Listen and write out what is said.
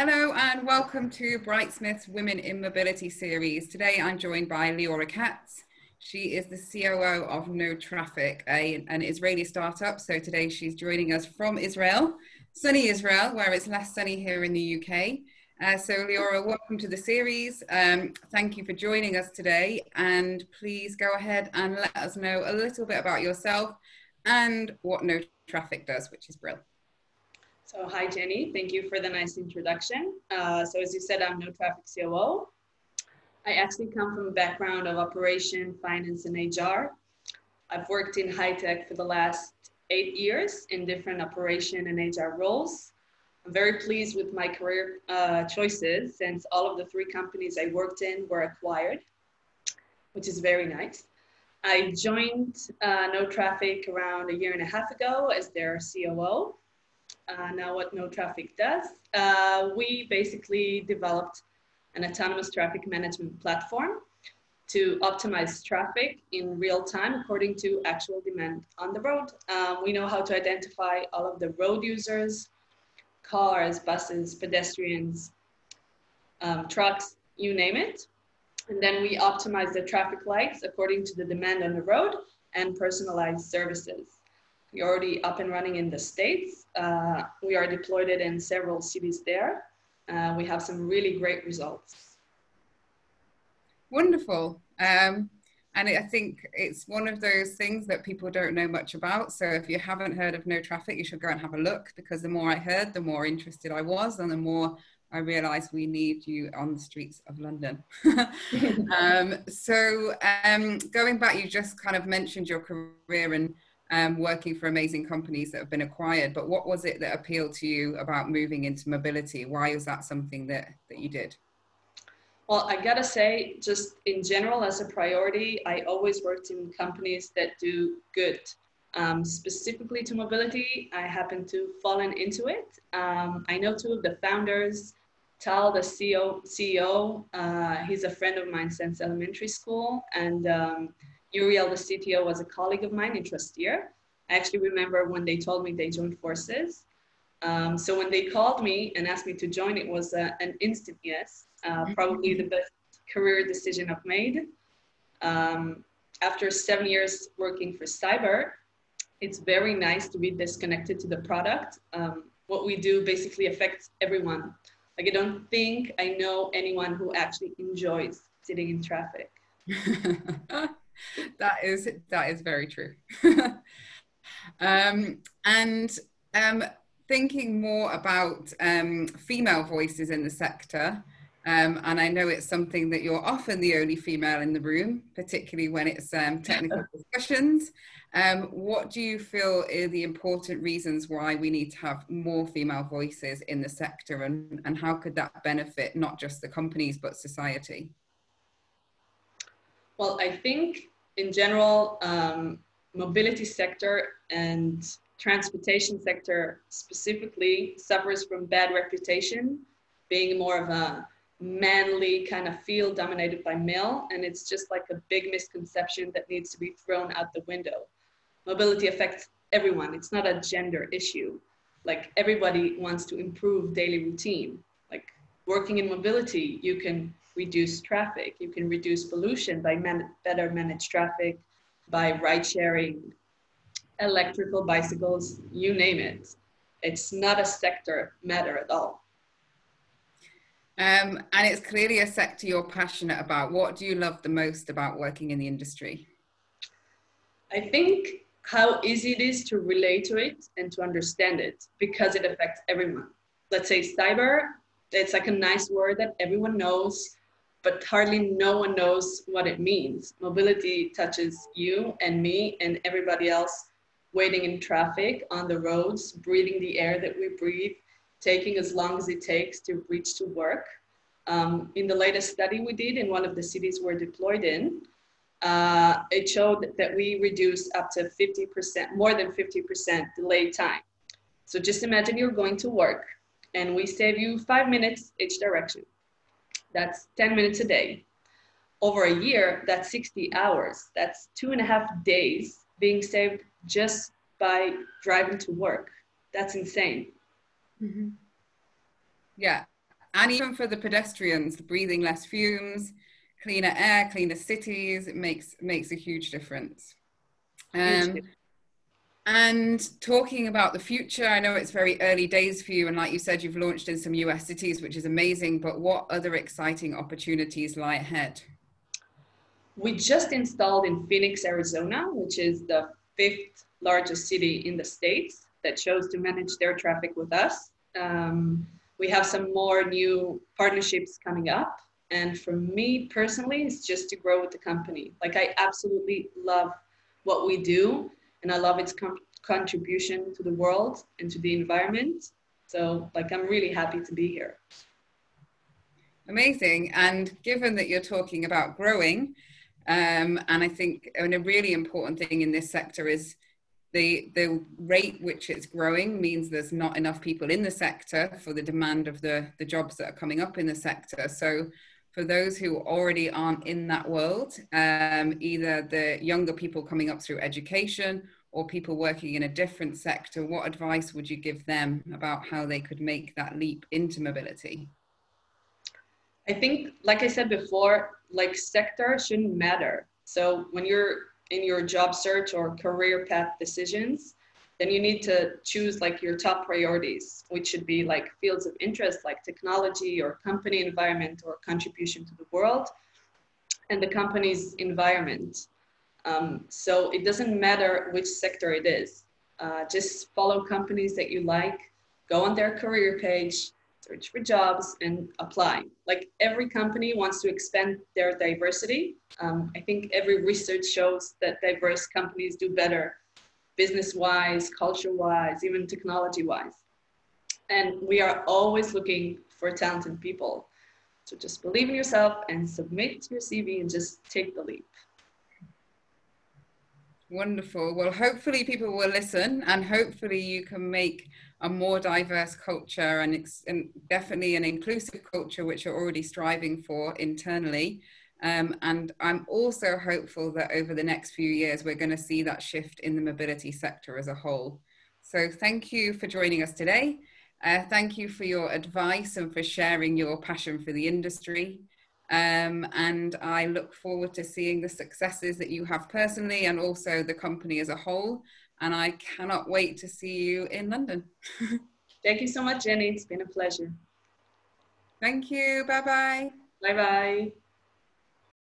Hello and welcome to Brightsmith's Women in Mobility series. Today I'm joined by Liora Katz. She is the COO of NoTraffic, an Israeli startup. So today she's joining us from Israel, sunny Israel, where it's less sunny here in the UK. So Liora, welcome to the series. Thank you for joining us today. And please go ahead and let us know a little bit about yourself and what NoTraffic does, which is brilliant. So hi, Jenny. Thank you for the nice introduction. So as you said, I'm NoTraffic COO. I actually come from a background of operation, finance, and HR. I've worked in high tech for the last 8 years in different operation and HR roles. I'm very pleased with my career choices since all of the 3 companies I worked in were acquired, which is very nice. I joined NoTraffic around 1.5 years ago as their COO. Now what NoTraffic does, we basically developed an autonomous traffic management platform to optimize traffic in real time according to actual demand on the road. We know how to identify all of the road users, cars, buses, pedestrians, trucks, you name it. And then we optimize the traffic lights according to the demand on the road and personalized services. We're already up and running in the States. We are deployed in several cities there. We have some really great results. Wonderful. And I think it's one of those things that people don't know much about. So if you haven't heard of NoTraffic, you should go and have a look, because the more I heard, the more interested I was, and the more I realized we need you on the streets of London. Going back, you just kind of mentioned your career and working for amazing companies that have been acquired, but what was it that appealed to you about moving into mobility? Why was that something that you did? Well, I gotta say, just in general, as a priority, I always worked in companies that do good. Specifically to mobility, I happened to fallen into it. I know 2 of the founders, Tal, the CEO, he's a friend of mine since elementary school, and Uriel, the CTO, was a colleague of mine in Trusteer. I actually remember when they told me they joined forces. So when they called me and asked me to join, it was an instant yes. Probably the best career decision I've made. After 7 years working for cyber, it's very nice to be disconnected to the product. What we do basically affects everyone. Like, I don't think I know anyone who actually enjoys sitting in traffic. That is very true. Thinking more about female voices in the sector, and I know it's something that you're often the only female in the room, particularly when it's technical discussions. What do you feel are the important reasons why we need to have more female voices in the sector, and how could that benefit not just the companies but society? Well, I think in general, mobility sector and transportation sector specifically suffers from bad reputation, being more of a manly kind of field dominated by male. And it's just like a big misconception that needs to be thrown out the window. Mobility affects everyone. It's not a gender issue. Like, everybody wants to improve daily routine. Like, working in mobility, you can reduce traffic, you can reduce pollution by better managed traffic, by ride sharing, electrical bicycles, you name it. It's not a sector matter at all. And it's clearly a sector you're passionate about. What do you love the most about working in the industry? I think how easy it is to relate to it and to understand it, because it affects everyone. Let's say cyber, it's like a nice word that everyone knows, but hardly no one knows what it means. Mobility touches you and me and everybody else waiting in traffic, on the roads, breathing the air that we breathe, taking as long as it takes to reach to work. In the latest study we did in one of the cities we're deployed in, it showed that we reduce up to 50%, more than 50% delay time. So just imagine you're going to work and we save you 5 minutes each direction. That's 10 minutes a day. Over a year, that's 60 hours. That's 2.5 days being saved just by driving to work. That's insane. Mm-hmm. Yeah, And even for the pedestrians, breathing less fumes, cleaner air, cleaner cities, it makes a huge difference. Huge. And talking about the future, I know it's very early days for you, and like you said, you've launched in some US cities, which is amazing, but what other exciting opportunities lie ahead? We just installed in Phoenix, Arizona, which is the 5th largest city in the States that chose to manage their traffic with us. We have some more new partnerships coming up. And for me personally, it's just to grow with the company. Like, I absolutely love what we do, and I love its contribution to the world and to the environment. So, like, I'm really happy to be here. Amazing. And given that you're talking about growing, and I think a really important thing in this sector is the rate which it's growing means there's not enough people in the sector for the demand of the jobs that are coming up in the sector. So for those who already aren't in that world, either the younger people coming up through education or people working in a different sector, what advice would you give them about how they could make that leap into mobility? I think, like I said before, like, sector shouldn't matter. So when you're in your job search or career path decisions, then you need to choose like your top priorities, which should be like fields of interest like technology or company environment or contribution to the world and the company's environment. So it doesn't matter which sector it is. Just follow companies that you like, go on their career page, search for jobs and apply. Like, every company wants to expand their diversity. I think every research shows that diverse companies do better business-wise, culture-wise, even technology-wise. And we are always looking for talented people. So just believe in yourself and submit your CV and just take the leap. Wonderful. Well, hopefully people will listen, and hopefully you can make a more diverse culture and definitely an inclusive culture, which you're already striving for internally. And I'm also hopeful that over the next few years, we're going to see that shift in the mobility sector as a whole. So thank you for joining us today. Thank you for your advice and for sharing your passion for the industry. And I look forward to seeing the successes that you have personally and also the company as a whole. And I cannot wait to see you in London. Thank you so much, Jenny. It's been a pleasure. Thank you. Bye-bye. Bye-bye.